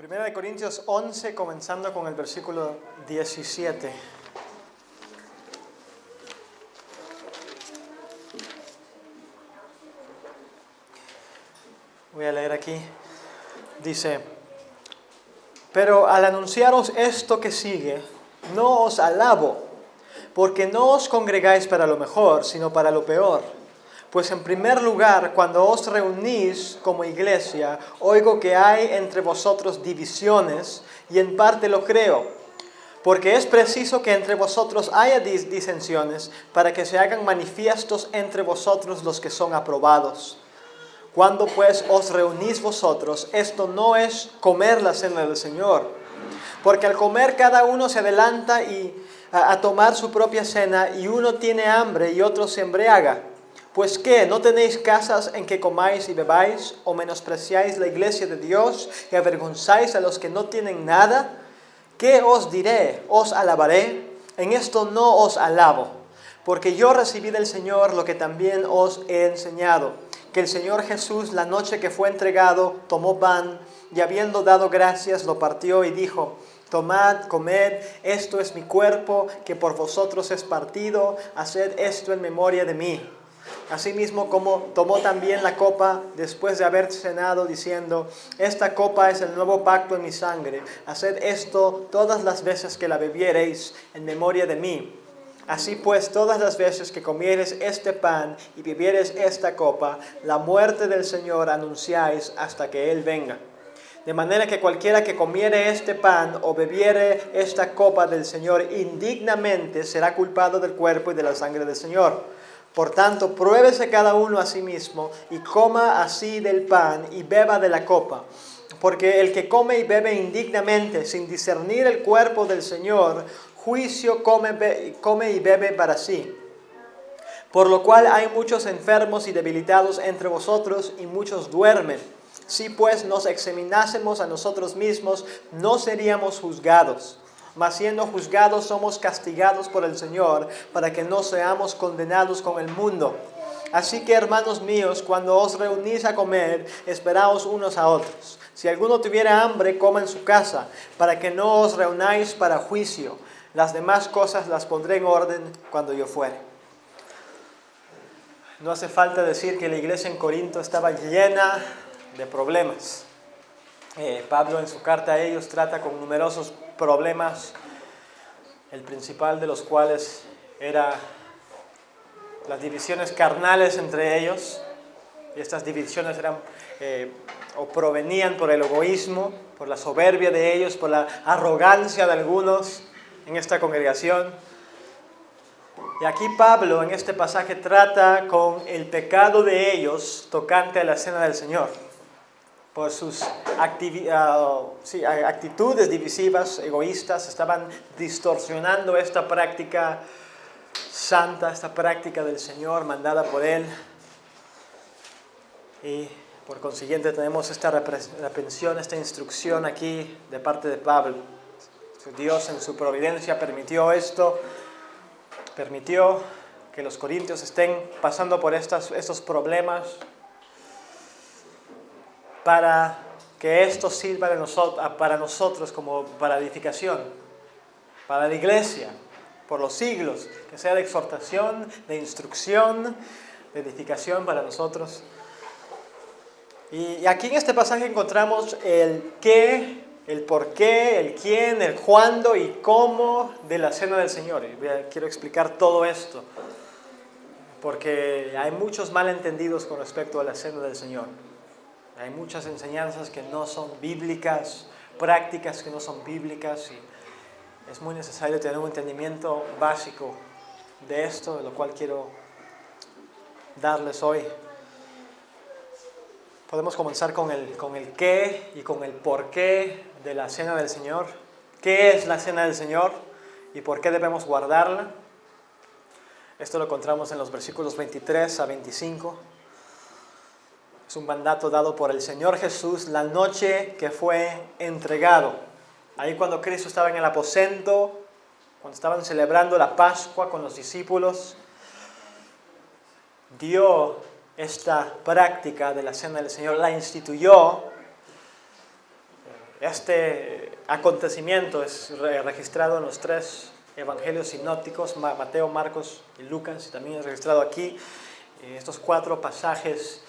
Primera de Corintios 11, comenzando con el versículo 17. Voy a leer aquí. Dice: pero al anunciaros esto que sigue, no os alabo, porque no os congregáis para lo mejor, sino para lo peor. Pues en primer lugar, cuando os reunís como iglesia, oigo que hay entre vosotros divisiones, y en parte lo creo. Porque es preciso que entre vosotros haya disensiones, para que se hagan manifiestos entre vosotros los que son aprobados. Cuando pues os reunís vosotros, esto no es comer la cena del Señor. Porque al comer cada uno se adelanta a tomar su propia cena, y uno tiene hambre y otro se embriaga. Pues ¿qué? ¿No tenéis casas en que comáis y bebáis? ¿O menospreciáis la iglesia de Dios y avergonzáis a los que no tienen nada? ¿Qué os diré? ¿Os alabaré? En esto no os alabo, porque yo recibí del Señor lo que también os he enseñado, que el Señor Jesús, la noche que fue entregado, tomó pan, y habiendo dado gracias, lo partió y dijo: tomad, comed, esto es mi cuerpo, que por vosotros es partido, haced esto en memoria de mí. Asimismo, como tomó también la copa después de haber cenado, diciendo: esta copa es el nuevo pacto en mi sangre. Haced esto todas las veces que la bebiereis en memoria de mí. Así pues, todas las veces que comiereis este pan y bebiereis esta copa, la muerte del Señor anunciáis hasta que Él venga. De manera que cualquiera que comiere este pan o bebiere esta copa del Señor indignamente será culpado del cuerpo y de la sangre del Señor. Por tanto, pruébese cada uno a sí mismo, y coma así del pan y beba de la copa. Porque el que come y bebe indignamente, sin discernir el cuerpo del Señor, juicio come y bebe para sí. Por lo cual hay muchos enfermos y debilitados entre vosotros, y muchos duermen. Si pues nos examinásemos a nosotros mismos, no seríamos juzgados. Mas siendo juzgados, somos castigados por el Señor, para que no seamos condenados con el mundo. Así que, hermanos míos, cuando os reunís a comer, esperaos unos a otros. Si alguno tuviera hambre, coma en su casa, para que no os reunáis para juicio. Las demás cosas las pondré en orden cuando yo fuere. No hace falta decir que la iglesia en Corinto estaba llena de problemas. Pablo en su carta a ellos trata con numerosos problemas, el principal de los cuales era las divisiones carnales entre ellos. Y estas divisiones eran o provenían por el egoísmo, por la soberbia de ellos, por la arrogancia de algunos en esta congregación. Y aquí Pablo en este pasaje trata con el pecado de ellos tocante a la cena del Señor. Por sus actitudes divisivas, egoístas, estaban distorsionando esta práctica santa, esta práctica del Señor mandada por Él. Y por consiguiente tenemos esta reprensión, esta instrucción aquí de parte de Pablo. Dios en su providencia permitió esto, permitió que los corintios estén pasando por estos problemas, para que esto sirva para nosotros como para edificación, para la iglesia, por los siglos, que sea de exhortación, de instrucción, de edificación para nosotros. Y aquí en este pasaje encontramos el qué, el por qué, el quién, el cuándo y cómo de la cena del Señor. Y quiero explicar todo esto, porque hay muchos malentendidos con respecto a la cena del Señor. Hay muchas enseñanzas que no son bíblicas, prácticas que no son bíblicas, y es muy necesario tener un entendimiento básico de esto, de lo cual quiero darles hoy. Podemos comenzar con el qué y con el por qué de la cena del Señor. ¿Qué es la cena del Señor y por qué debemos guardarla? Esto lo encontramos en los versículos 23 a 25. Es un mandato dado por el Señor Jesús la noche que fue entregado. Ahí cuando Cristo estaba en el aposento, cuando estaban celebrando la Pascua con los discípulos, dio esta práctica de la cena del Señor, la instituyó Este acontecimiento es registrado en los 3 evangelios sinópticos, Mateo, Marcos y Lucas, y también es registrado aquí. Estos 4 pasajes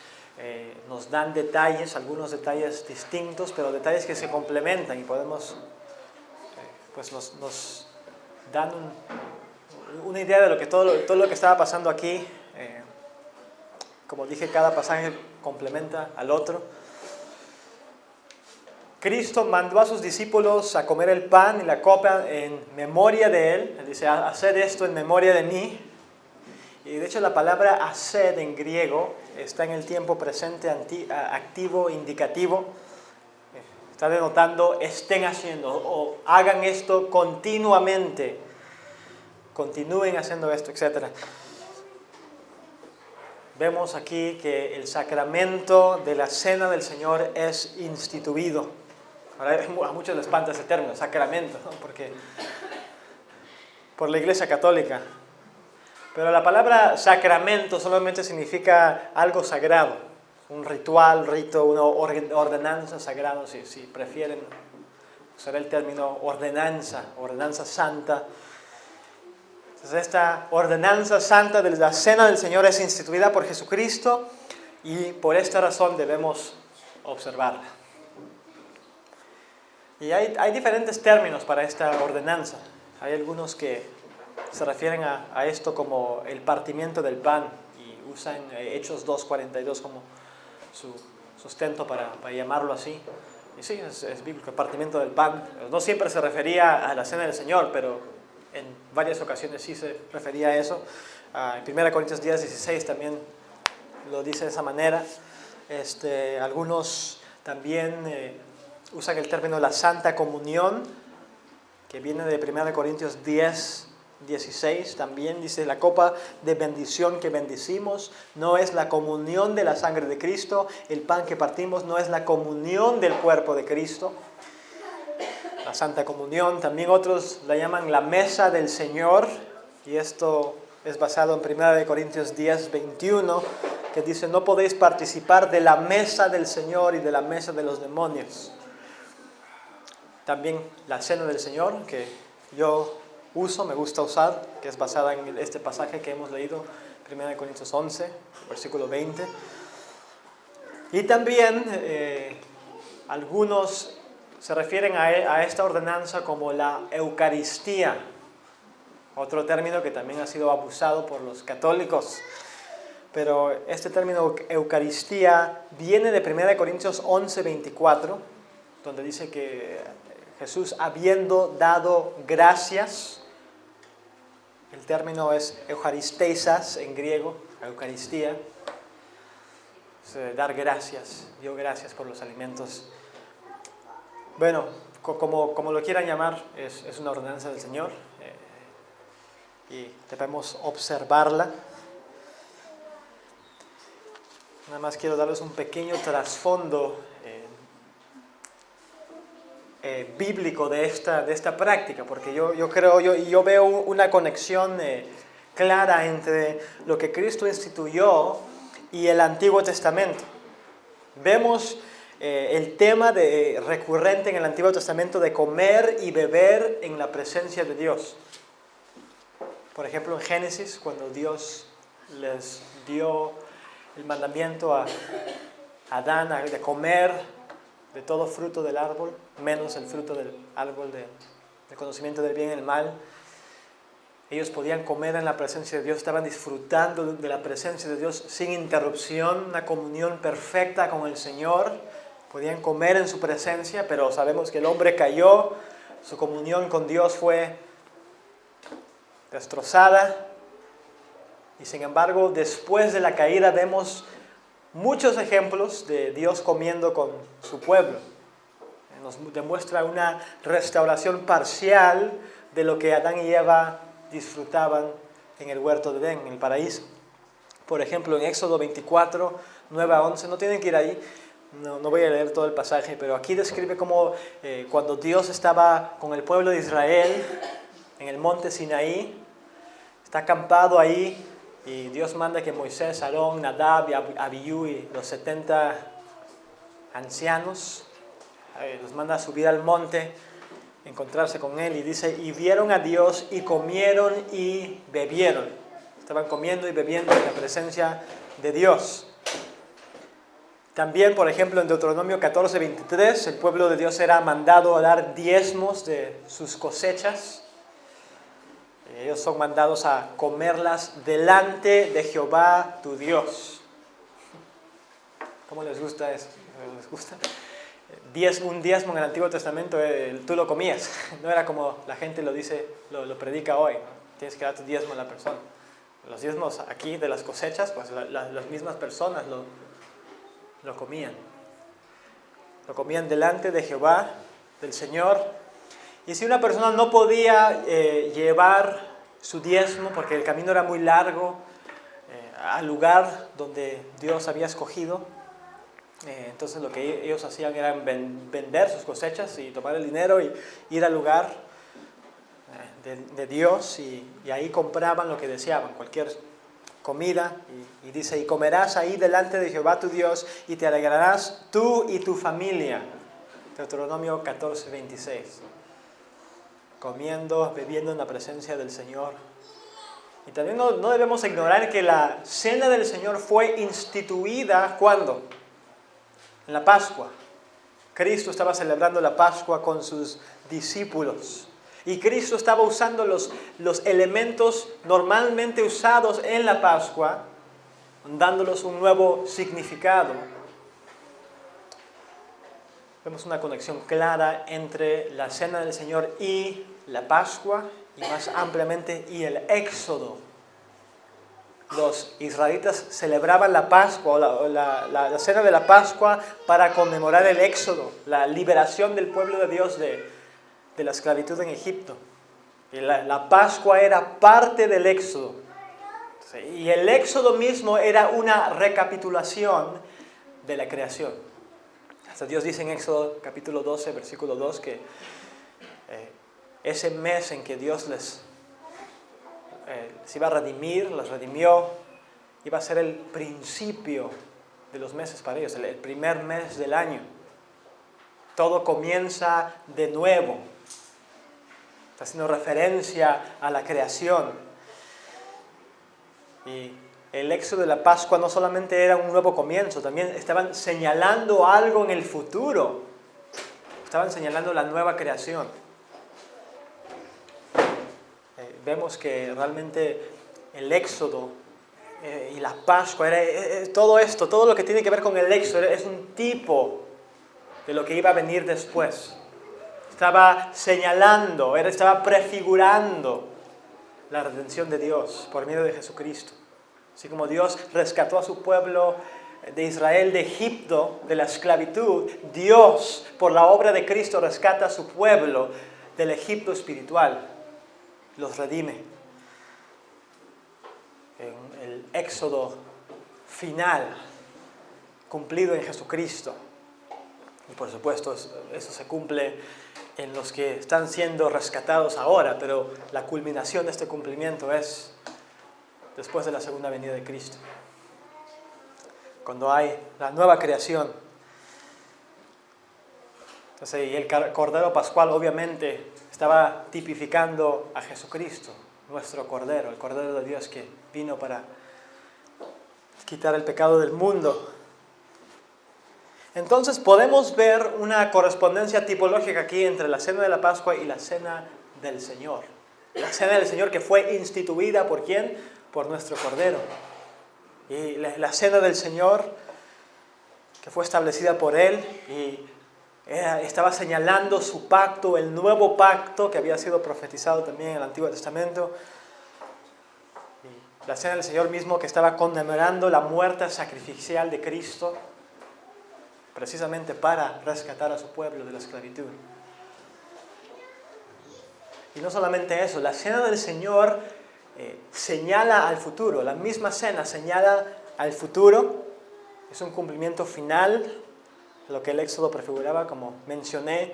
nos dan detalles, algunos detalles distintos, pero detalles que se complementan y podemos, pues nos dan una idea de lo que todo lo que estaba pasando aquí. Como dije, cada pasaje complementa al otro. Cristo mandó a sus discípulos a comer el pan y la copa en memoria de Él. Él dice, haced esto en memoria de mí. Y de hecho la palabra haced en griego está en el tiempo presente activo indicativo. Está denotando estén haciendo o hagan esto continuamente. Continúen haciendo esto, etc. Vemos aquí que el sacramento de la cena del Señor es instituido. Ahora, a muchos les espanta ese término, sacramento, ¿no? Porque por la Iglesia Católica. Pero la palabra sacramento solamente significa algo sagrado, un ritual, rito, una ordenanza sagrada, si prefieren usar el término ordenanza santa. Entonces esta ordenanza santa de la cena del Señor es instituida por Jesucristo y por esta razón debemos observarla. Y hay diferentes términos para esta ordenanza. Hay algunos que se refieren a esto como el partimiento del pan y usan Hechos 2:42 como su sustento para llamarlo así. Y sí, es bíblico, el partimiento del pan. No siempre se refería a la cena del Señor, pero en varias ocasiones sí se refería a eso. En 1 Corintios 10:16 también lo dice de esa manera. Algunos también usan el término la Santa Comunión, que viene de 1 Corintios 10:16. También dice la copa de bendición que bendecimos no es la comunión de la sangre de Cristo. El pan que partimos no es la comunión del cuerpo de Cristo. La Santa Comunión, también otros la llaman la mesa del Señor, y esto es basado en 1 Corintios 10:21, que dice, no podéis participar de la mesa del Señor y de la mesa de los demonios. También la cena del Señor, que yo me gusta usar, que es basada en este pasaje que hemos leído, 1 Corintios 11, versículo 20. Y también algunos se refieren a esta ordenanza como la Eucaristía, otro término que también ha sido abusado por los católicos. Pero este término Eucaristía viene de 1 Corintios 11:24, donde dice que Jesús, habiendo dado gracias, el término es eucharisteisas en griego, Eucaristía, es dar gracias, dio gracias por los alimentos. Bueno, como lo quieran llamar, es una ordenanza del Señor y debemos observarla. Nada más quiero darles un pequeño trasfondo bíblico de esta práctica, porque yo veo una conexión clara entre lo que Cristo instituyó y el Antiguo Testamento. Vemos el tema recurrente en el Antiguo Testamento de comer y beber en la presencia de Dios. Por ejemplo, en Génesis, cuando Dios les dio el mandamiento a Adán de comer de todo fruto del árbol, menos el fruto del árbol de conocimiento del bien y del mal. Ellos podían comer en la presencia de Dios, estaban disfrutando de la presencia de Dios sin interrupción, una comunión perfecta con el Señor. Podían comer en su presencia, pero sabemos que el hombre cayó, su comunión con Dios fue destrozada. Y sin embargo, después de la caída vemos muchos ejemplos de Dios comiendo con su pueblo. Nos demuestra una restauración parcial de lo que Adán y Eva disfrutaban en el huerto de Edén, en el paraíso. Por ejemplo, en Éxodo 24, 9-11, no tienen que ir ahí, no voy a leer todo el pasaje, pero aquí describe cómo cuando Dios estaba con el pueblo de Israel en el monte Sinaí, está acampado ahí, y Dios manda que Moisés, Aarón, Nadab y Abiú y los 70 ancianos los manda a subir al monte, encontrarse con Él, y dice, y vieron a Dios y comieron y bebieron. Estaban comiendo y bebiendo en la presencia de Dios. También, por ejemplo, en Deuteronomio 14:23, el pueblo de Dios era mandado a dar diezmos de sus cosechas. Ellos son mandados a comerlas delante de Jehová tu Dios. ¿Cómo les gusta eso? ¿Les gusta? Un diezmo en el Antiguo Testamento, tú lo comías. No era como la gente lo dice, lo predica hoy, ¿no? Tienes que dar tu diezmo a la persona. Los diezmos aquí de las cosechas, pues las mismas personas lo comían. Lo comían delante de Jehová, del Señor. Y si una persona no podía llevar su diezmo, porque el camino era muy largo, al lugar donde Dios había escogido, entonces lo que ellos hacían era vender sus cosechas y tomar el dinero y ir al lugar de Dios, y ahí compraban lo que deseaban, cualquier comida, y dice, y comerás ahí delante de Jehová tu Dios, y te alegrarás tú y tu familia. Deuteronomio 14:26. Comiendo, bebiendo en la presencia del Señor. Y también no debemos ignorar que la cena del Señor fue instituida, ¿cuándo? En la Pascua. Cristo estaba celebrando la Pascua con sus discípulos. Y Cristo estaba usando los elementos normalmente usados en la Pascua, dándolos un nuevo significado. Vemos una conexión clara entre la cena del Señor y la Pascua, y más ampliamente, y el Éxodo. Los israelitas celebraban la Pascua, o la cena de la Pascua, para conmemorar el Éxodo, la liberación del pueblo de Dios de la esclavitud en Egipto. Y la Pascua era parte del Éxodo. Y el Éxodo mismo era una recapitulación de la creación. Hasta Dios dice en Éxodo capítulo 12, versículo 2, que ese mes en que Dios les iba a redimir, los redimió, iba a ser el principio de los meses para ellos, el primer mes del año. Todo comienza de nuevo. Está haciendo referencia a la creación. Y el Éxodo de la Pascua no solamente era un nuevo comienzo, también estaban señalando algo en el futuro. Estaban señalando la nueva creación. Vemos que realmente el Éxodo y la Pascua, todo esto, todo lo que tiene que ver con el Éxodo, es un tipo de lo que iba a venir después. Estaba señalando, estaba prefigurando la redención de Dios por medio de Jesucristo. Así como Dios rescató a su pueblo de Israel de Egipto, de la esclavitud, Dios, por la obra de Cristo, rescata a su pueblo del Egipto espiritual. Los redime. En el Éxodo final, cumplido en Jesucristo. Y por supuesto, eso se cumple en los que están siendo rescatados ahora, pero la culminación de este cumplimiento es después de la segunda venida de Cristo, cuando hay la nueva creación. Entonces, y el Cordero Pascual obviamente estaba tipificando a Jesucristo, nuestro Cordero, el Cordero de Dios que vino para quitar el pecado del mundo. Entonces podemos ver una correspondencia tipológica aquí entre la cena de la Pascua y la cena del Señor. La cena del Señor que fue instituida ¿por quién? Por nuestro Cordero. Y la cena del Señor que fue establecida por Él y estaba señalando su pacto, el nuevo pacto que había sido profetizado también en el Antiguo Testamento. Y la cena del Señor mismo que estaba conmemorando la muerte sacrificial de Cristo, precisamente para rescatar a su pueblo de la esclavitud. Y no solamente eso, la cena del Señor señala al futuro. La misma cena señala al futuro. Es un cumplimiento final de lo que el Éxodo prefiguraba, como mencioné.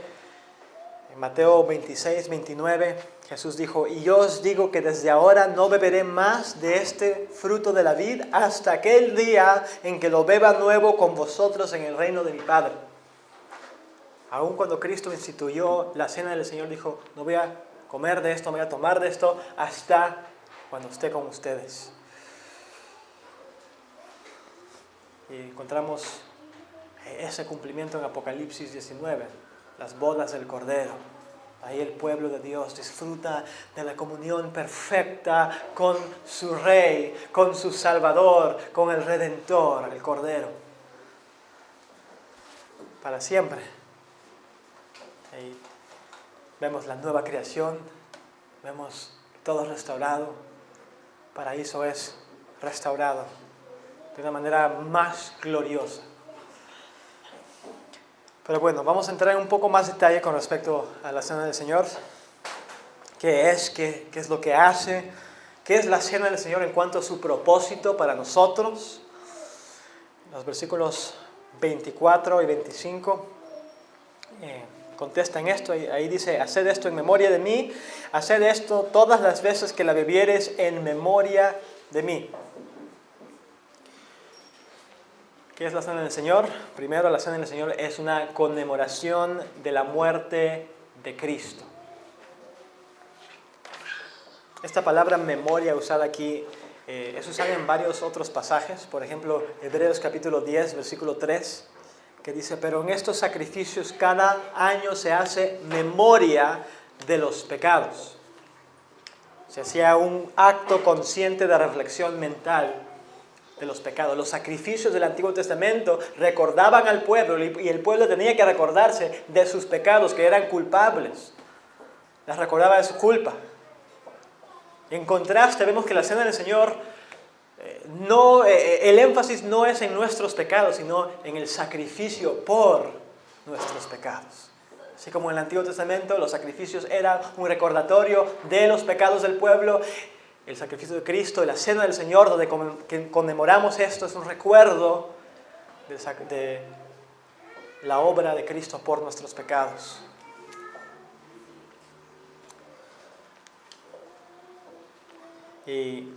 En Mateo 26, 29, Jesús dijo, y yo os digo que desde ahora no beberé más de este fruto de la vid hasta aquel día en que lo beba nuevo con vosotros en el reino de mi Padre. Aun cuando Cristo instituyó la cena del Señor, dijo, no voy a comer de esto, no voy a tomar de esto, hasta cuando esté con ustedes. Y encontramos ese cumplimiento en Apocalipsis 19, las bodas del Cordero. Ahí el pueblo de Dios disfruta de la comunión perfecta con su Rey, con su Salvador, con el Redentor, el Cordero. Para siempre. Ahí vemos la nueva creación, vemos todo restaurado. Paraíso es restaurado de una manera más gloriosa. Pero bueno, vamos a entrar en un poco más detalle con respecto a la Cena del Señor. ¿Qué es? ¿Qué es lo que hace? ¿Qué es la Cena del Señor en cuanto a su propósito para nosotros? Los versículos 24 y 25 contestan esto. Ahí dice, haced esto en memoria de mí, haced esto todas las veces que la bebieres en memoria de mí. ¿Qué es la Cena del Señor? Primero, la Cena del Señor es una conmemoración de la muerte de Cristo. Esta palabra memoria usada aquí es usada en varios otros pasajes. Por ejemplo, Hebreos capítulo 10, versículo 3, que dice, pero en estos sacrificios cada año se hace memoria de los pecados. Se hacía un acto consciente de reflexión mental de los pecados. Los sacrificios del Antiguo Testamento recordaban al pueblo y el pueblo tenía que recordarse de sus pecados, que eran culpables. Les recordaba de su culpa. En contraste, vemos que la Cena del Señor, el énfasis no es en nuestros pecados, sino en el sacrificio por nuestros pecados. Así como en el Antiguo Testamento los sacrificios eran un recordatorio de los pecados del pueblo, el sacrificio de Cristo y la Cena del Señor, donde conmemoramos esto, es un recuerdo de la obra de Cristo por nuestros pecados. Y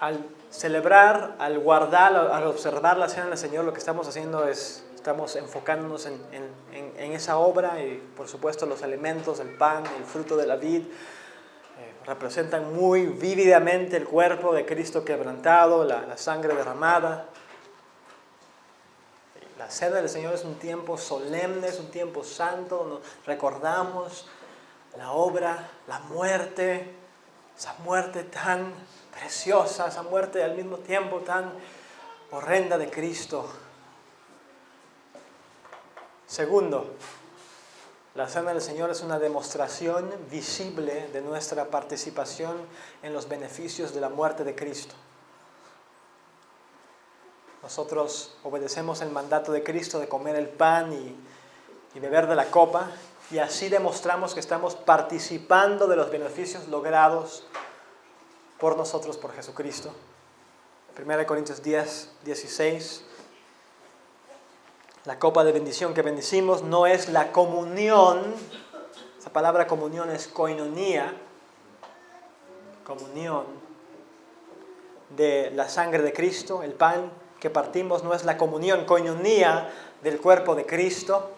al celebrar, al guardar, al observar la Cena del Señor, lo que estamos haciendo es, estamos enfocándonos en esa obra y por supuesto los elementos, el pan, el fruto de la vid, representan muy vívidamente el cuerpo de Cristo quebrantado, la sangre derramada. La Cena del Señor es un tiempo solemne, es un tiempo santo, nos recordamos la obra, la muerte, esa muerte tan preciosa, esa muerte al mismo tiempo tan horrenda de Cristo. Segundo, la Cena del Señor es una demostración visible de nuestra participación en los beneficios de la muerte de Cristo. Nosotros obedecemos el mandato de Cristo de comer el pan y beber de la copa, y así demostramos que estamos participando de los beneficios logrados por nosotros, por Jesucristo. 1 Corintios 10, 16. La copa de bendición que bendecimos no es la comunión. Esa palabra comunión es koinonía. Comunión de la sangre de Cristo. El pan que partimos no es la comunión, koinonía del cuerpo de Cristo.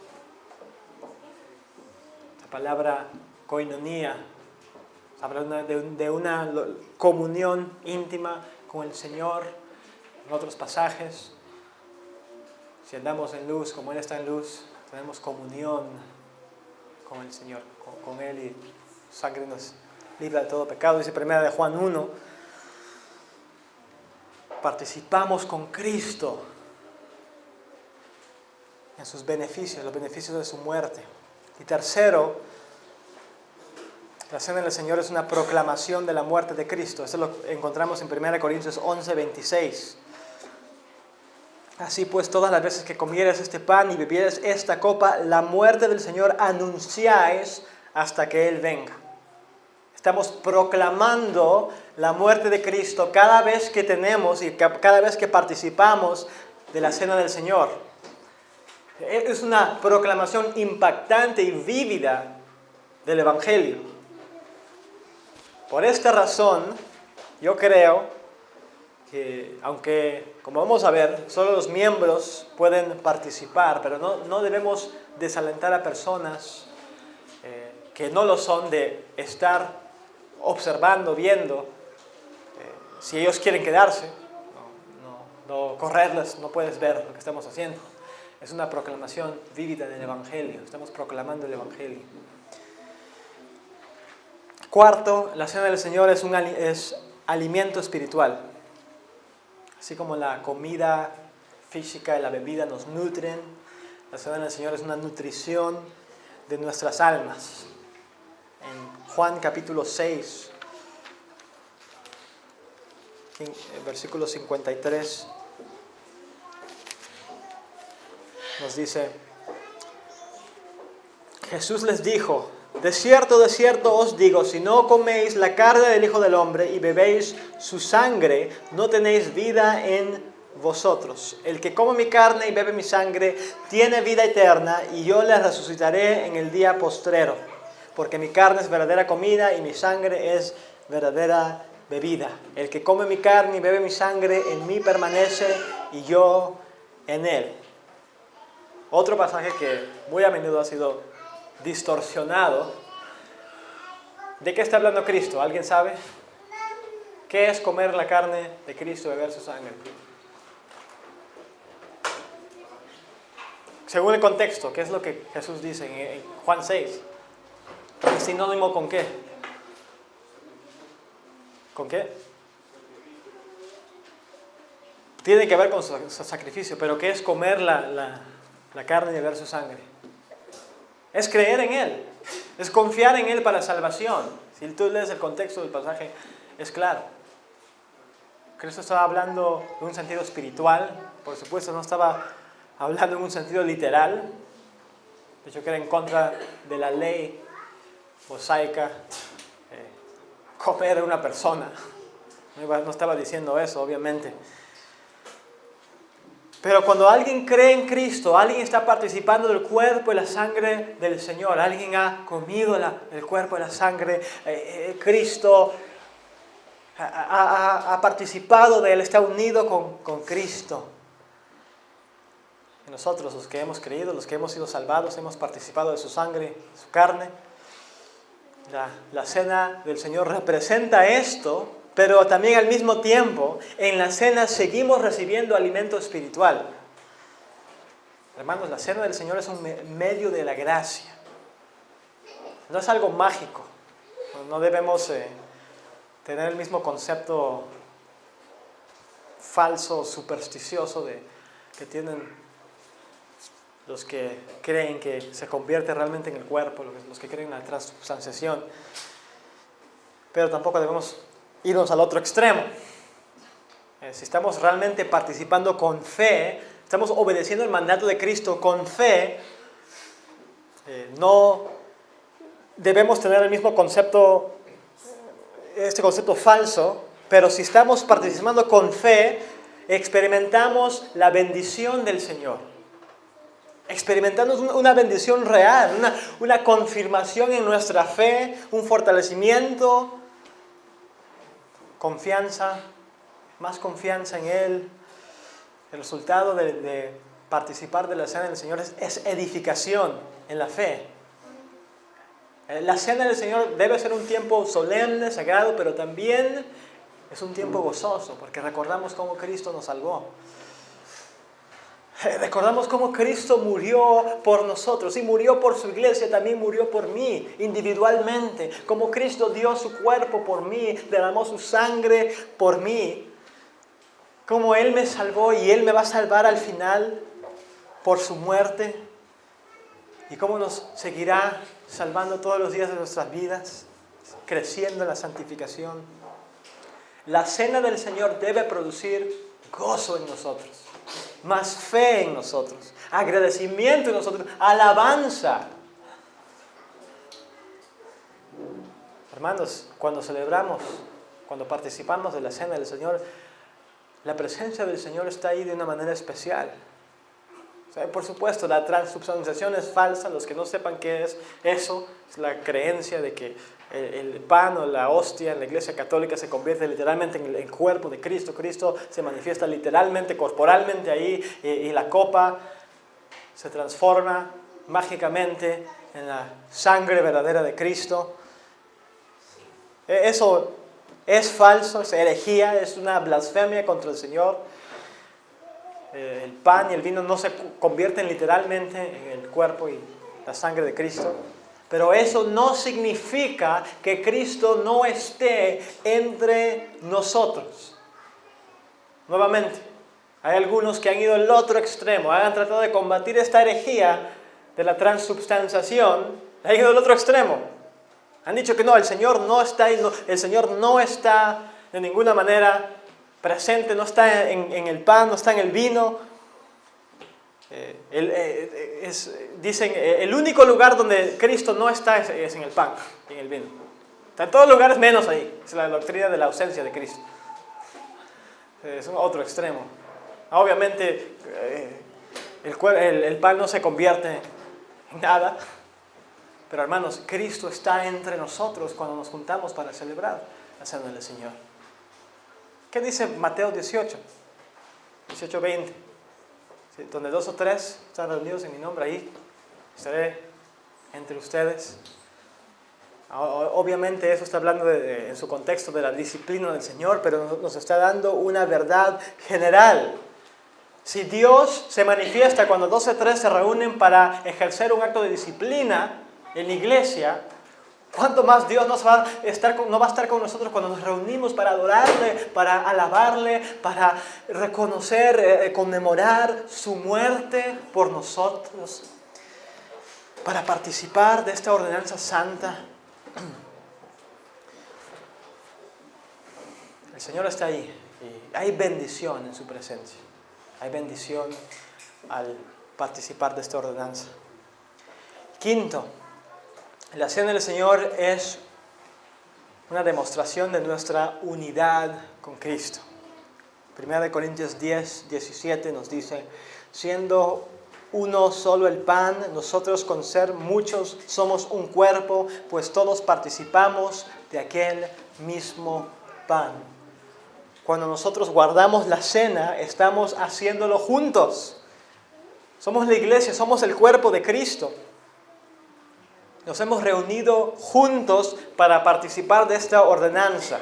La palabra koinonía habla de una comunión íntima con el Señor. En otros pasajes, si andamos en luz como Él está en luz, tenemos comunión con el Señor, con Él, y su sangre nos libra de todo pecado. Dice 1 Juan 1, participamos con Cristo en sus beneficios, los beneficios de su muerte. Y tercero, la Cena del Señor es una proclamación de la muerte de Cristo. Eso lo encontramos en 1 Corintios 11, 26. Así pues, todas las veces que comieres este pan y bebieres esta copa, la muerte del Señor anunciáis hasta que Él venga. Estamos proclamando la muerte de Cristo cada vez que tenemos y cada vez que participamos de la Cena del Señor. Es una proclamación impactante y vívida del Evangelio. Por esta razón, yo creo que aunque, como vamos a ver, solo los miembros pueden participar, pero no debemos desalentar a personas que no lo son de estar observando, viendo, si ellos quieren quedarse, no correrles, no puedes ver lo que estamos haciendo. Es una proclamación vívida del Evangelio, estamos proclamando el Evangelio. Cuarto, la cena del Señor es alimento espiritual. Así como la comida física y la bebida nos nutren, la cena del Señor es una nutrición de nuestras almas. En Juan capítulo 6, versículo 53, nos dice: Jesús les dijo: de cierto os digo, si no coméis la carne del Hijo del Hombre y bebéis su sangre, no tenéis vida en vosotros. El que come mi carne y bebe mi sangre tiene vida eterna, y yo le resucitaré en el día postrero. Porque mi carne es verdadera comida y mi sangre es verdadera bebida. El que come mi carne y bebe mi sangre en mí permanece y yo en él. Otro pasaje que muy a menudo ha sido distorsionado. ¿De qué está hablando Cristo? ¿Alguien sabe? ¿Qué es comer la carne de Cristo y beber su sangre? Según el contexto, ¿qué es lo que Jesús dice en Juan 6? ¿Es sinónimo con qué? ¿Con qué? Tiene que ver con su sacrificio, pero ¿qué es comer la carne y beber su sangre? Es creer en Él, es confiar en Él para salvación. Si tú lees el contexto del pasaje, es claro. Cristo estaba hablando en un sentido espiritual, por supuesto no estaba hablando en un sentido literal. De hecho, que era en contra de la ley mosaica, comer a una persona. No estaba diciendo eso, obviamente. Pero cuando alguien cree en Cristo, alguien está participando del cuerpo y la sangre del Señor, alguien ha comido el cuerpo y la sangre, Cristo ha participado de Él, está unido con Cristo. Y nosotros, los que hemos creído, los que hemos sido salvados, hemos participado de su sangre, de su carne. La cena del Señor representa esto. Pero también al mismo tiempo, en la cena seguimos recibiendo alimento espiritual. Hermanos, la cena del Señor es un medio de la gracia. No es algo mágico. No debemos tener el mismo concepto falso, supersticioso que tienen los que creen que se convierte realmente en el cuerpo, los que creen en la transubstanciación. Pero tampoco debemos irnos al otro extremo. Si estamos realmente participando con fe, estamos obedeciendo el mandato de Cristo con fe, no debemos tener el mismo concepto, este concepto falso, pero si estamos participando con fe, experimentamos la bendición del Señor. Experimentamos una bendición real, una confirmación en nuestra fe, un fortalecimiento, confianza, más confianza en Él. El resultado de participar de la cena del Señor es edificación en la fe. La cena del Señor debe ser un tiempo solemne, sagrado, pero también es un tiempo gozoso, porque recordamos cómo Cristo nos salvó. Recordamos cómo Cristo murió por nosotros y murió por su iglesia, también murió por mí individualmente. Como Cristo dio su cuerpo por mí, derramó su sangre por mí. Como Él me salvó y Él me va a salvar al final por su muerte. Y cómo nos seguirá salvando todos los días de nuestras vidas, creciendo en la santificación. La cena del Señor debe producir gozo en nosotros. Más fe en nosotros, agradecimiento en nosotros, alabanza. Hermanos, cuando celebramos, cuando participamos de la cena del Señor, la presencia del Señor está ahí de una manera especial. O sea, por supuesto, la transubstanciación es falsa. Los que no sepan qué es eso, es la creencia de que el pan o la hostia en la Iglesia Católica se convierte literalmente en el cuerpo de Cristo. Cristo se manifiesta literalmente, corporalmente ahí, y la copa se transforma mágicamente en la sangre verdadera de Cristo. Eso es falso, es herejía, es una blasfemia contra el Señor. El pan y el vino no se convierten literalmente en el cuerpo y la sangre de Cristo. Pero eso no significa que Cristo no esté entre nosotros. Nuevamente, hay algunos que han ido al otro extremo, han tratado de combatir esta herejía de la transubstanciación, han ido al otro extremo. Han dicho que no, el Señor no está de ninguna manera presente, no está en el pan, no está en el vino. Dicen, el único lugar donde Cristo no está es en el pan y en el vino. Está en todos los lugares menos ahí. Es la doctrina de la ausencia de Cristo. Es un otro extremo. Obviamente, el pan no se convierte en nada. Pero hermanos, Cristo está entre nosotros cuando nos juntamos para celebrar la cena del Señor. ¿Qué dice Mateo 18? 18:20. ¿Sí? Donde 2 o 3 están reunidos en mi nombre, ahí estaré entre ustedes. Obviamente eso está hablando en su contexto de la disciplina del Señor, pero nos está dando una verdad general. Si Dios se manifiesta cuando 2 o 3 se reúnen para ejercer un acto de disciplina en la iglesia, ¿cuánto más Dios no va a estar con nosotros cuando nos reunimos para adorarle, para alabarle, para reconocer, conmemorar su muerte por nosotros, para participar de esta ordenanza santa? El Señor está ahí y hay bendición en su presencia. Hay bendición al participar de esta ordenanza. Quinto, la cena del Señor es una demostración de nuestra unidad con Cristo. 1 Corintios 10:17 nos dice: siendo uno solo el pan, nosotros con ser muchos somos un cuerpo, pues todos participamos de aquel mismo pan. Cuando nosotros guardamos la cena, estamos haciéndolo juntos. Somos la iglesia, somos el cuerpo de Cristo. Nos hemos reunido juntos para participar de esta ordenanza.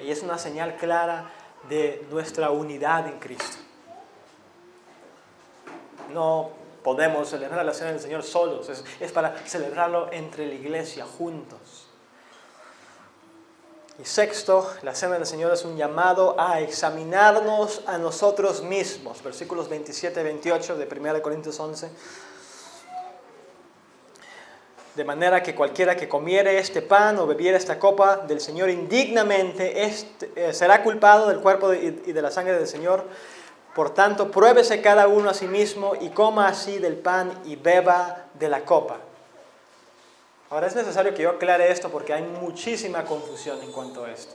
Y es una señal clara de nuestra unidad en Cristo. No podemos celebrar la cena del Señor solos, es para celebrarlo entre la iglesia, juntos. Y sexto, la cena del Señor es un llamado a examinarnos a nosotros mismos. Versículos 27 y 28 de 1 Corintios 11. De manera que cualquiera que comiere este pan o bebiere esta copa del Señor indignamente será culpado del cuerpo y de la sangre del Señor. Por tanto, pruébese cada uno a sí mismo y coma así del pan y beba de la copa. Ahora es necesario que yo aclare esto porque hay muchísima confusión en cuanto a esto.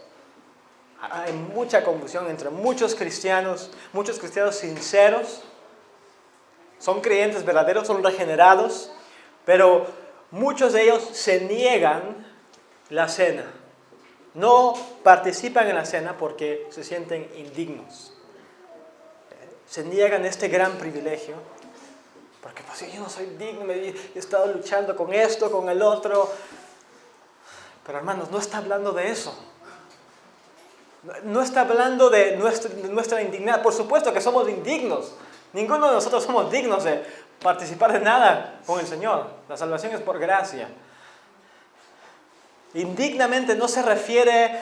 Hay mucha confusión entre muchos cristianos sinceros, son creyentes verdaderos, son regenerados, pero muchos de ellos se niegan la cena. No participan en la cena porque se sienten indignos. Se niegan este gran privilegio. Porque pues, yo no soy digno, he estado luchando con esto, con el otro. Pero hermanos, no está hablando de eso. No está hablando de nuestra indignidad. Por supuesto que somos indignos. Ninguno de nosotros somos dignos de participar de nada con el Señor. La salvación es por gracia. Indignamente no se refiere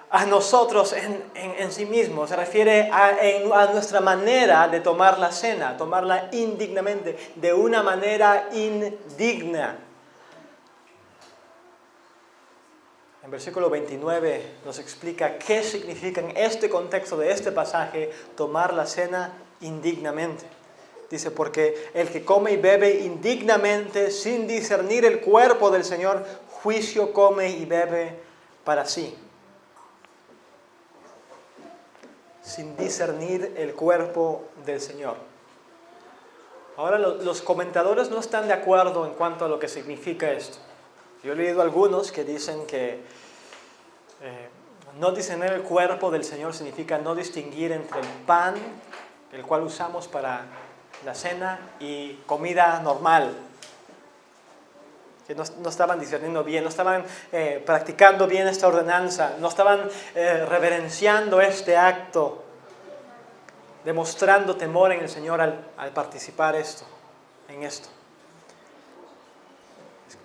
a nosotros en sí mismos, se refiere a nuestra manera de tomar la cena, tomarla indignamente, de una manera indigna. En versículo 29 nos explica qué significa en este contexto de este pasaje tomar la cena indignamente. Dice, porque el que come y bebe indignamente sin discernir el cuerpo del Señor, juicio come y bebe para sí. Sin discernir el cuerpo del Señor. Ahora los comentadores no están de acuerdo en cuanto a lo que significa esto. Yo he leído algunos que dicen que no discernir el cuerpo del Señor significa no distinguir entre el pan, el cual usamos para la cena, y comida normal. Que no estaban discerniendo bien, no estaban practicando bien esta ordenanza, no estaban reverenciando este acto, demostrando temor en el Señor al participar en esto.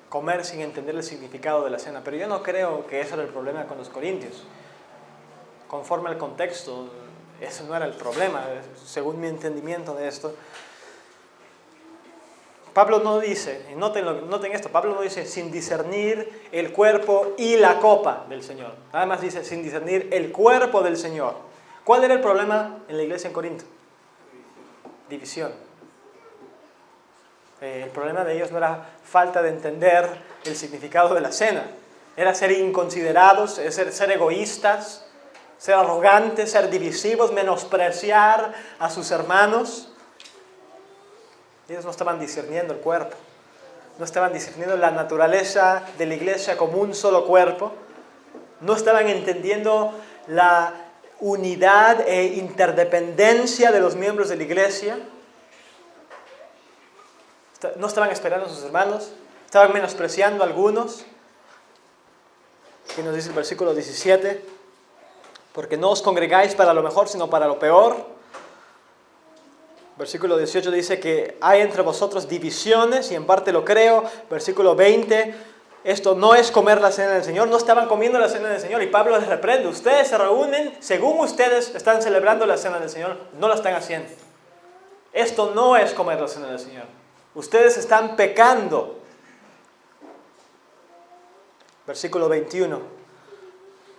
Comer sin entender el significado de la cena. Pero yo no creo que ese era el problema con los corintios. Conforme al contexto, ese no era el problema, según mi entendimiento de esto. Pablo no dice, y noten esto, Pablo no dice sin discernir el cuerpo y la copa del Señor. Nada más dice sin discernir el cuerpo del Señor. ¿Cuál era el problema en la iglesia en Corinto? División. El problema de ellos no era falta de entender el significado de la cena. Era ser inconsiderados, ser egoístas, ser arrogantes, ser divisivos, menospreciar a sus hermanos. Ellos no estaban discerniendo el cuerpo, no estaban discerniendo la naturaleza de la iglesia como un solo cuerpo, no estaban entendiendo la unidad e interdependencia de los miembros de la iglesia, no estaban esperando a sus hermanos, estaban menospreciando a algunos. Aquí nos dice el versículo 17, porque no os congregáis para lo mejor, sino para lo peor. Versículo 18 dice que hay entre vosotros divisiones, y en parte lo creo. Versículo 20, esto no es comer la cena del Señor. No estaban comiendo la cena del Señor, y Pablo les reprende. Ustedes se reúnen, según ustedes están celebrando la cena del Señor, no la están haciendo. Esto no es comer la cena del Señor. Ustedes están pecando. Versículo 21,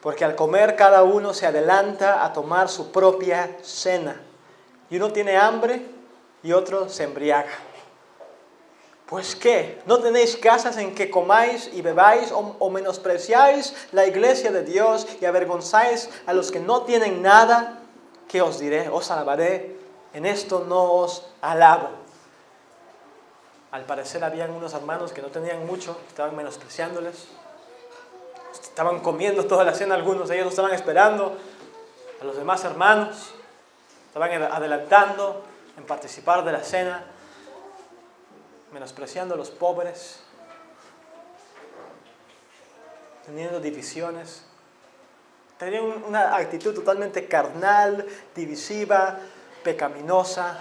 porque al comer cada uno se adelanta a tomar su propia cena. Y uno tiene hambre y otro se embriaga. ¿Pues qué? ¿No tenéis casas en que comáis y bebáis o menospreciáis la iglesia de Dios y avergonzáis a los que no tienen nada? ¿Qué os diré? Os alabaré. En esto no os alabo. Al parecer habían unos hermanos que no tenían mucho, estaban menospreciándoles. Estaban comiendo toda la cena, algunos de ellos no estaban esperando a los demás hermanos. Estaban adelantando en participar de la cena, menospreciando a los pobres, teniendo divisiones. Tenían una actitud totalmente carnal, divisiva, pecaminosa.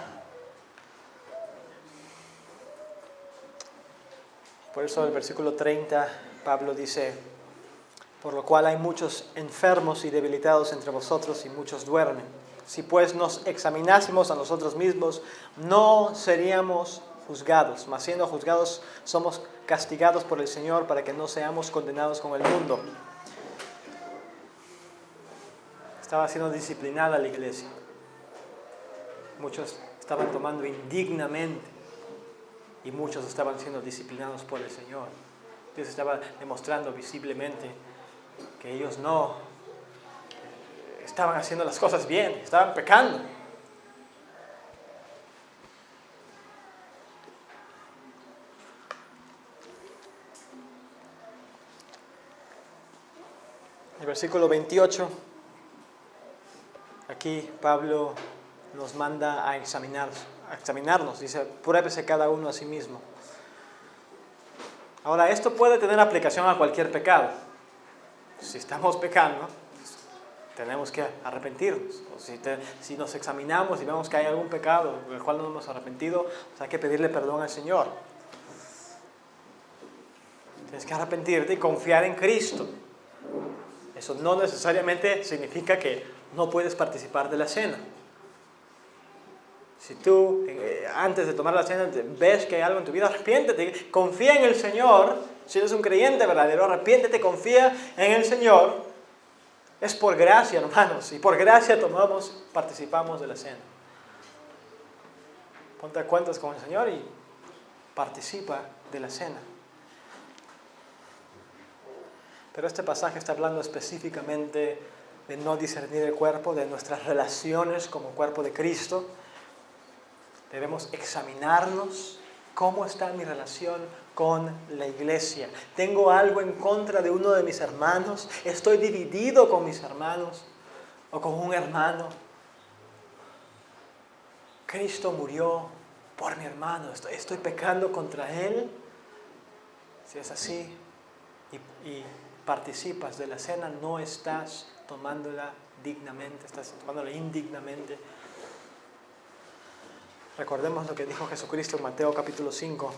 Por eso el versículo 30, Pablo dice, por lo cual hay muchos enfermos y debilitados entre vosotros y muchos duermen. Si pues nos examinásemos a nosotros mismos, no seríamos juzgados, mas siendo juzgados somos castigados por el Señor para que no seamos condenados con el mundo. Estaba siendo disciplinada la iglesia. Muchos estaban tomando indignamente y muchos estaban siendo disciplinados por el Señor. Dios estaba demostrando visiblemente que ellos no estaban haciendo las cosas bien, estaban pecando. El versículo 28, aquí Pablo nos manda a examinarnos, dice, pruébese cada uno a sí mismo. Ahora, esto puede tener aplicación a cualquier pecado. Si estamos pecando, tenemos que arrepentirnos. O si nos examinamos y vemos que hay algún pecado del cual no nos hemos arrepentido, pues hay que pedirle perdón al Señor. Tienes que arrepentirte y confiar en Cristo. Eso no necesariamente significa que no puedes participar de la cena. Si tú, antes de tomar la cena, ves que hay algo en tu vida, arrepiéntete, confía en el Señor. Si eres un creyente verdadero, arrepiéntete, confía en el Señor. Es por gracia, hermanos, y por gracia participamos de la cena. Ponte a cuentas con el Señor y participa de la cena. Pero este pasaje está hablando específicamente de no discernir el cuerpo, de nuestras relaciones como cuerpo de Cristo. Debemos examinarnos cómo está mi relación con la iglesia. ¿Tengo algo en contra de uno de mis hermanos? ¿Estoy dividido con mis hermanos o con un hermano? Cristo murió por mi hermano. ¿Estoy pecando contra él? Si es así y participas de la cena, no estás tomándola dignamente, estás tomándola indignamente. Recordemos lo que dijo Jesucristo en Mateo capítulo 5,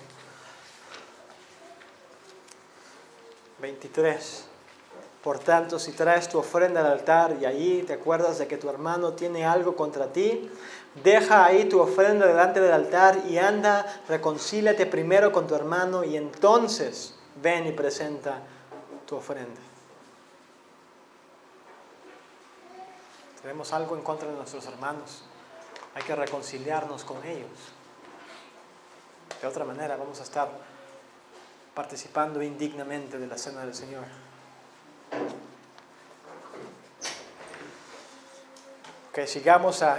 23. Por tanto, si traes tu ofrenda al altar y allí te acuerdas de que tu hermano tiene algo contra ti, deja ahí tu ofrenda delante del altar y anda, reconcíliate primero con tu hermano y entonces ven y presenta tu ofrenda. Tenemos algo en contra de nuestros hermanos, hay que reconciliarnos con ellos. De otra manera vamos a estar participando indignamente de la cena del Señor. Ok, sigamos a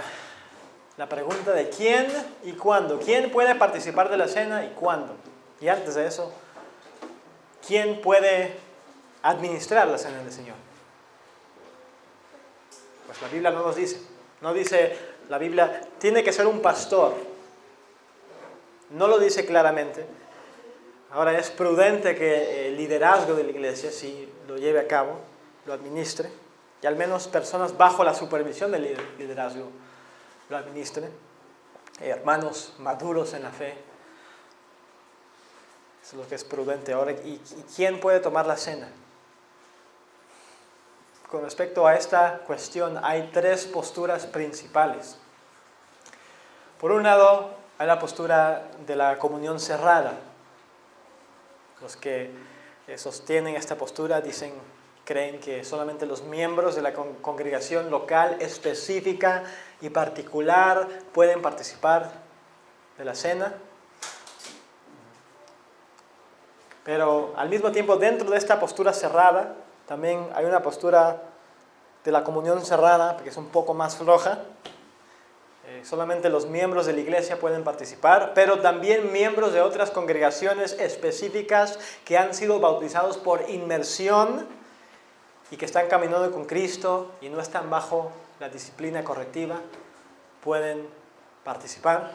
la pregunta de quién y cuándo. ¿Quién puede participar de la cena y cuándo? Y antes de eso, ¿quién puede administrar la cena del Señor? Pues la Biblia no nos dice. No dice la Biblia, tiene que ser un pastor. No lo dice claramente. Ahora es prudente que el liderazgo de la iglesia sí lo lleve a cabo, lo administre, y al menos personas bajo la supervisión del liderazgo lo administren. Hermanos maduros en la fe. Eso es lo que es prudente. Ahora, ¿y quién puede tomar la cena? Con respecto a esta cuestión hay tres posturas principales. Por un lado, hay la postura de la comunión cerrada. Los que sostienen esta postura creen que solamente los miembros de la congregación local específica y particular pueden participar de la cena. Pero al mismo tiempo, dentro de esta postura cerrada, también hay una postura de la comunión cerrada, que es un poco más floja. Solamente los miembros de la iglesia pueden participar, pero también miembros de otras congregaciones específicas que han sido bautizados por inmersión y que están caminando con Cristo y no están bajo la disciplina correctiva, pueden participar.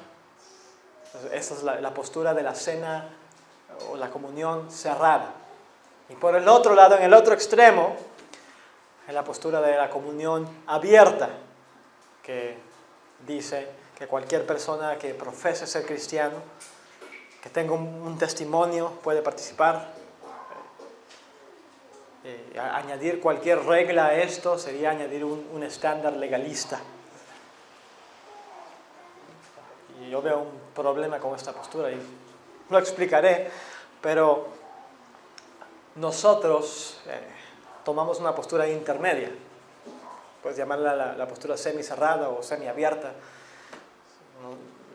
Esa es la postura de la cena o la comunión cerrada. Y por el otro lado, en el otro extremo, es la postura de la comunión abierta, que dice que cualquier persona que profese ser cristiano, que tenga un testimonio, puede participar. Añadir cualquier regla a esto sería añadir un estándar legalista. Y yo veo un problema con esta postura y lo explicaré, pero nosotros tomamos una postura intermedia. Puedes llamarla la postura semicerrada o semiabierta,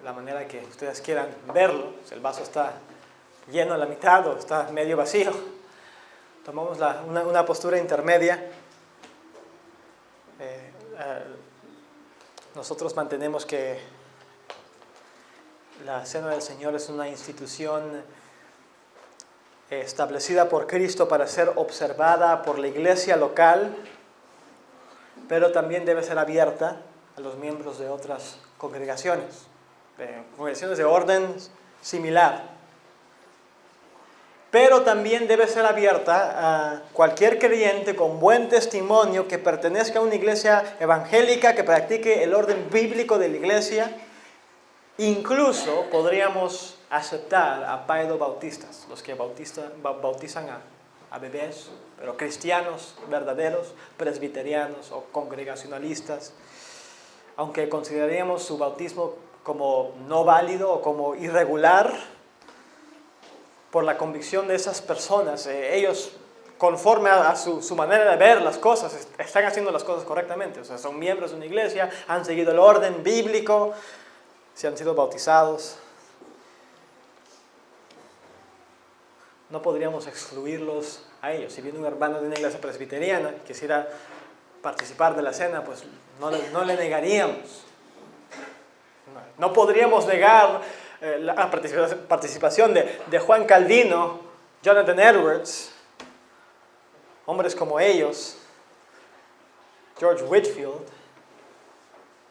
la manera que ustedes quieran verlo. Si el vaso está lleno a la mitad o está medio vacío. Tomamos una postura intermedia. Nosotros mantenemos que la cena del Señor es una institución establecida por Cristo para ser observada por la iglesia local, pero también debe ser abierta a los miembros de otras congregaciones de orden similar. Pero también debe ser abierta a cualquier creyente con buen testimonio que pertenezca a una iglesia evangélica, que practique el orden bíblico de la iglesia. Incluso podríamos aceptar a paedobautistas, los que bautizan a bebés, pero cristianos verdaderos, presbiterianos o congregacionalistas, aunque consideraríamos su bautismo como no válido o como irregular por la convicción de esas personas. Ellos, conforme a su manera de ver las cosas, están haciendo las cosas correctamente. O sea, son miembros de una iglesia, han seguido el orden bíblico, se han sido bautizados. No podríamos excluirlos a ellos. Si viene un hermano de una iglesia presbiteriana y quisiera participar de la cena, pues no le negaríamos. No podríamos negar la participación de Juan Calvino, Jonathan Edwards, hombres como ellos, George Whitefield,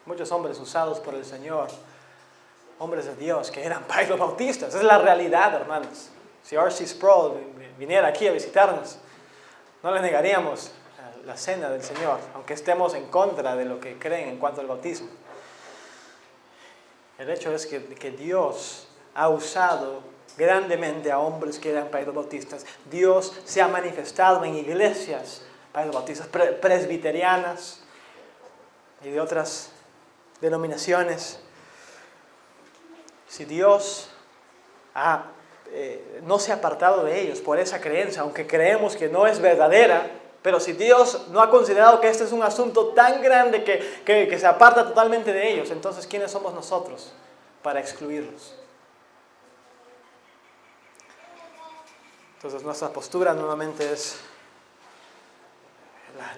muchos hombres usados por el Señor, hombres de Dios que eran paedobautistas. Esa es la realidad, hermanos. Si R.C. Sproul viniera aquí a visitarnos, no le negaríamos la cena del Señor, aunque estemos en contra de lo que creen en cuanto al bautismo. El hecho es que Dios ha usado grandemente a hombres que eran paedobautistas. Dios se ha manifestado en iglesias paedobautistas, presbiterianas y de otras denominaciones. Si Dios no se ha apartado de ellos por esa creencia, aunque creemos que no es verdadera, pero si Dios no ha considerado que este es un asunto tan grande que se aparta totalmente de ellos, entonces ¿quiénes somos nosotros para excluirlos? Entonces nuestra postura nuevamente es: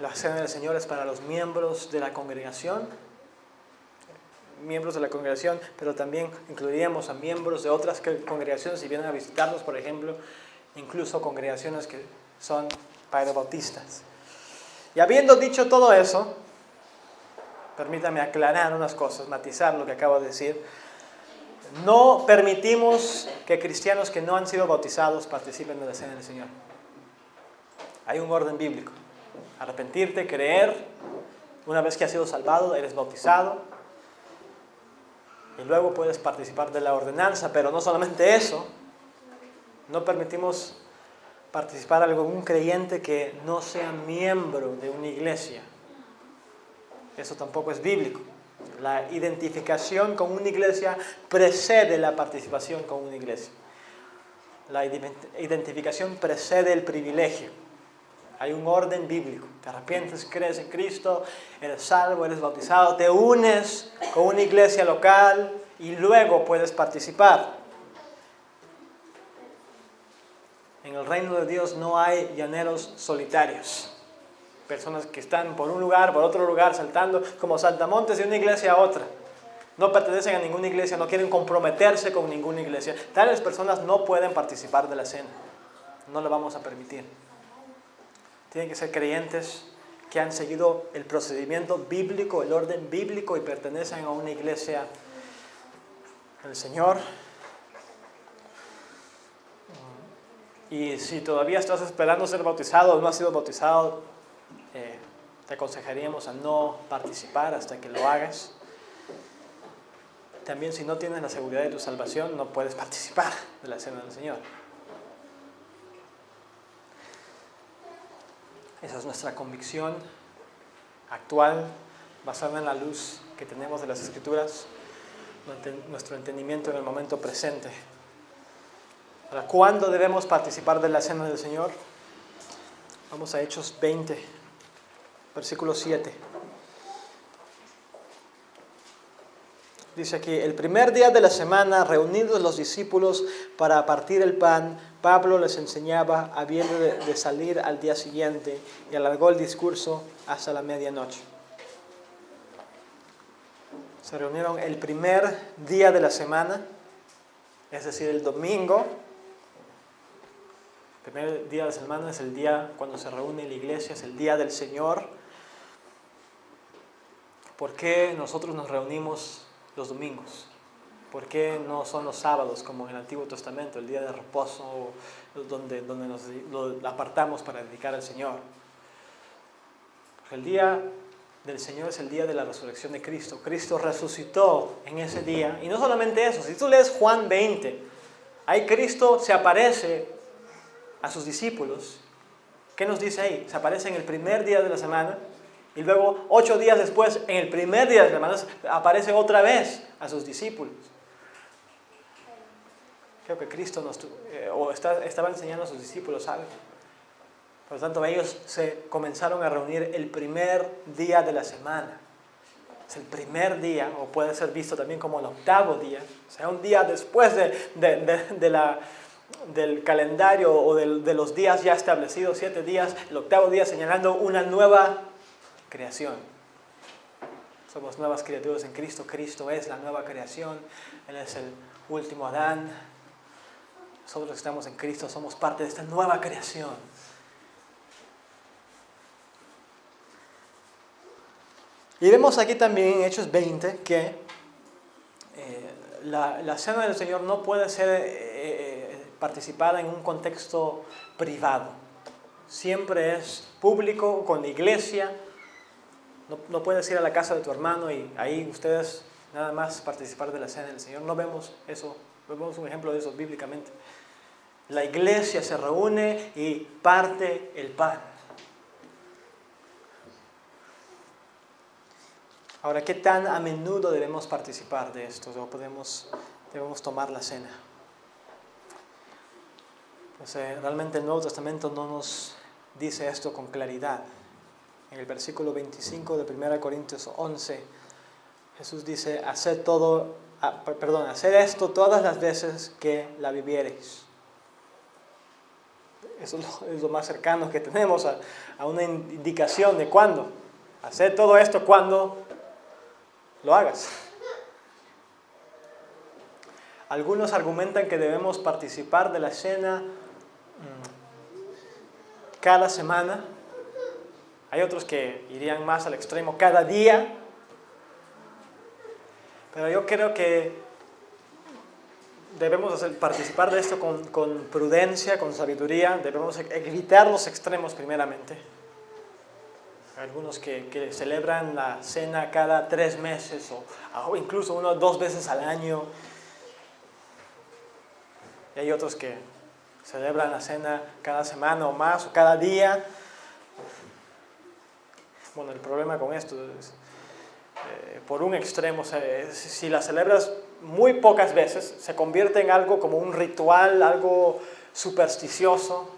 la cena del Señor es para los miembros de la congregación, pero también incluiríamos a miembros de otras congregaciones si vienen a visitarnos, por ejemplo, incluso congregaciones que son paedobautistas. Y habiendo dicho todo eso, permítame aclarar unas cosas, matizar lo que acabo de decir. No permitimos que cristianos que no han sido bautizados participen de la cena del Señor. Hay un orden bíblico: arrepentirte, creer, una vez que has sido salvado, eres bautizado, y luego puedes participar de la ordenanza. Pero no solamente eso, no permitimos participar a algún creyente que no sea miembro de una iglesia. Eso tampoco es bíblico. La identificación con una iglesia precede la participación con una iglesia. La identificación precede el privilegio. Hay un orden bíblico. Te arrepientes, crees en Cristo, eres salvo, eres bautizado, te unes con una iglesia local y luego puedes participar. En el reino de Dios no hay llaneros solitarios. Personas que están por un lugar, por otro lugar, saltando como saltamontes de una iglesia a otra. No pertenecen a ninguna iglesia, no quieren comprometerse con ninguna iglesia. Tales personas no pueden participar de la cena. No le vamos a permitir. Tienen que ser creyentes que han seguido el procedimiento bíblico, el orden bíblico, y pertenecen a una iglesia del Señor. Y si todavía estás esperando ser bautizado o no has sido bautizado, te aconsejaríamos a no participar hasta que lo hagas. También, si no tienes la seguridad de tu salvación, no puedes participar de la cena del Señor. Esa es nuestra convicción actual, basada en la luz que tenemos de las Escrituras, nuestro entendimiento en el momento presente. Ahora, ¿cuándo debemos participar de la cena del Señor? Vamos a Hechos 20, versículo 7. Dice aquí: el primer día de la semana, reunidos los discípulos para partir el pan, Pablo les enseñaba, habiendo de salir al día siguiente, y alargó el discurso hasta la medianoche. Se reunieron el primer día de la semana, es decir, el domingo. El primer día de la semana es el día cuando se reúne la iglesia, es el día del Señor. ¿Por qué nosotros nos reunimos los domingos? ¿Por qué no son los sábados como en el Antiguo Testamento, el día de reposo, donde nos lo apartamos para dedicar al Señor? Porque el día del Señor es el día de la resurrección de Cristo. Cristo resucitó en ese día. Y no solamente eso, si tú lees Juan 20, ahí Cristo se aparece a sus discípulos. ¿Qué nos dice ahí? Se aparece en el primer día de la semana, y luego 8 días después, en el primer día de la semana, aparece otra vez a sus discípulos. Creo que Cristo estaba enseñando a sus discípulos algo. Por lo tanto, ellos se comenzaron a reunir el primer día de la semana. Es el primer día, o puede ser visto también como el octavo día. O sea, un día después del calendario o de los días ya establecidos, 7 días, el octavo día señalando una nueva creación. Somos nuevas criaturas en Cristo. Cristo es la nueva creación. Él es el último Adán. Nosotros que estamos en Cristo somos parte de esta nueva creación. Y vemos aquí también en Hechos 20 que la cena del Señor no puede ser participada en un contexto privado. Siempre es público, con la iglesia. No puedes ir a la casa de tu hermano y ahí ustedes nada más participar de la cena del Señor. No vemos eso, vemos un ejemplo de eso bíblicamente. La iglesia se reúne y parte el pan. Ahora, ¿qué tan a menudo debemos participar de esto? ¿O debemos tomar la cena? Pues realmente el Nuevo Testamento no nos dice esto con claridad. En el versículo 25 de 1 Corintios 11, Jesús dice, haced esto todas las veces que la viviereis. Eso es lo más cercano que tenemos a una indicación de cuándo. Haced todo esto cuando lo hagas. Algunos argumentan que debemos participar de la cena cada semana. Hay otros que irían más al extremo cada día. Pero yo creo que debemos participar de esto con prudencia, con sabiduría. Debemos evitar los extremos primeramente. Algunos que celebran la cena cada 3 meses o incluso 1 o 2 veces al año. Y hay otros que celebran la cena cada semana o más o cada día. Bueno, el problema con esto es, por un extremo, si la celebras muy pocas veces, se convierte en algo como un ritual, algo supersticioso.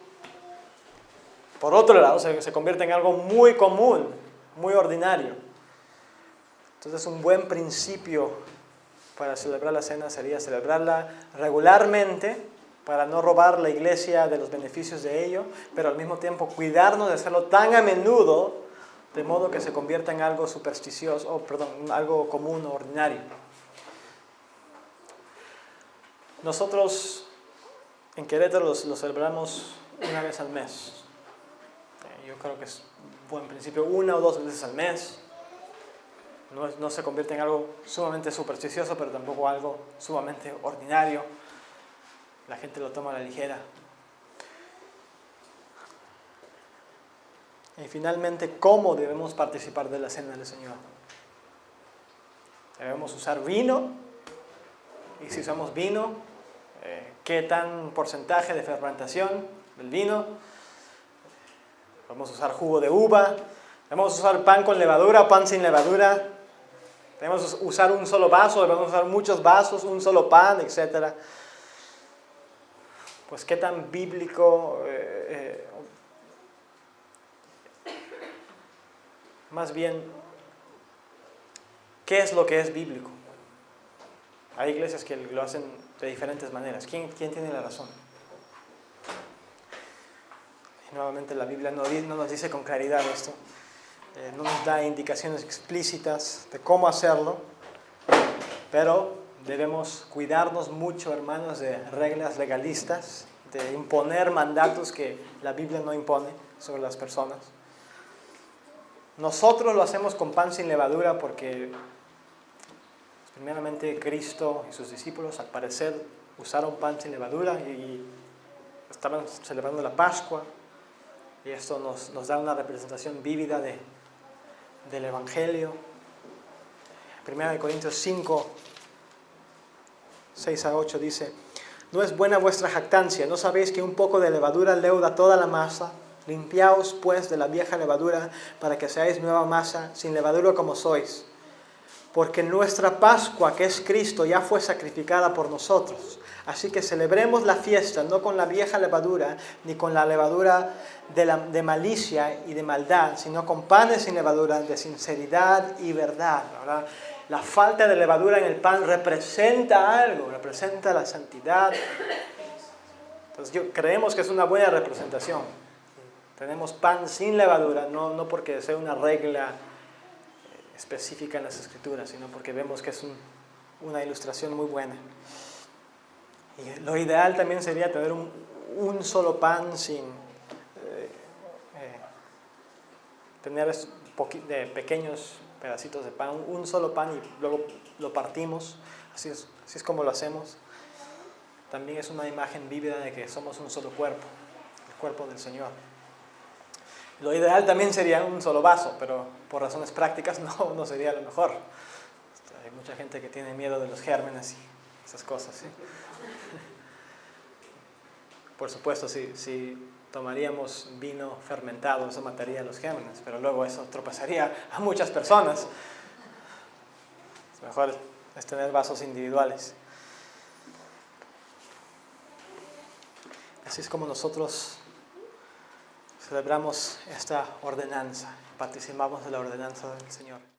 Por otro lado, se convierte en algo muy común, muy ordinario. Entonces, un buen principio para celebrar la cena sería celebrarla regularmente para no robar la iglesia de los beneficios de ello, pero al mismo tiempo cuidarnos de hacerlo tan a menudo de modo que se convierta en algo supersticioso, algo común o ordinario. Nosotros en Querétaro lo celebramos 1 vez al mes. Yo creo que es un buen principio, 1 o 2 veces al mes. No se convierte en algo sumamente supersticioso, pero tampoco algo sumamente ordinario. La gente lo toma a la ligera. Y finalmente, ¿cómo debemos participar de la cena del Señor? ¿Debemos usar vino? Y si usamos vino, ¿qué tan porcentaje de fermentación del vino? ¿Debemos usar jugo de uva? ¿Debemos usar pan con levadura, pan sin levadura? ¿Debemos usar un solo vaso? ¿Debemos usar muchos vasos, un solo pan, etcétera? Pues qué tan bíblico, más bien, ¿qué es lo que es bíblico? Hay iglesias que lo hacen de diferentes maneras. ¿Quién tiene la razón? Y nuevamente la Biblia no nos dice con claridad esto. No nos da indicaciones explícitas de cómo hacerlo, pero debemos cuidarnos mucho, hermanos, de reglas legalistas, de imponer mandatos que la Biblia no impone sobre las personas. Nosotros lo hacemos con pan sin levadura porque primeramente Cristo y sus discípulos al parecer usaron pan sin levadura y estaban celebrando la Pascua, y esto nos da una representación vívida del Evangelio. 1 Corintios 5, 6 a 8 dice: no es buena vuestra jactancia, ¿no sabéis que un poco de levadura leuda toda la masa? Limpiaos pues de la vieja levadura para que seáis nueva masa, sin levadura como sois. Porque nuestra Pascua, que es Cristo, ya fue sacrificada por nosotros. Así que celebremos la fiesta no con la vieja levadura, ni con la levadura de malicia y de maldad, sino con panes sin levadura, de sinceridad y verdad. ¿Verdad? La falta de levadura en el pan representa algo, representa la santidad. Entonces creemos que es una buena representación. Tenemos pan sin levadura, no porque sea una regla específica en las Escrituras, sino porque vemos que es una ilustración muy buena. Y lo ideal también sería tener un solo pan sin tener de pequeños pedacitos de pan, un solo pan y luego lo partimos, así es como lo hacemos. También es una imagen vívida de que somos un solo cuerpo, el cuerpo del Señor. Lo ideal también sería un solo vaso, pero por razones prácticas no sería lo mejor. Hay mucha gente que tiene miedo de los gérmenes y esas cosas, ¿sí? Por supuesto, si tomaríamos vino fermentado, eso mataría a los gérmenes, pero luego eso tropezaría a muchas personas. Es mejor es tener vasos individuales. Así es como nosotros celebramos esta ordenanza, participamos de la ordenanza del Señor.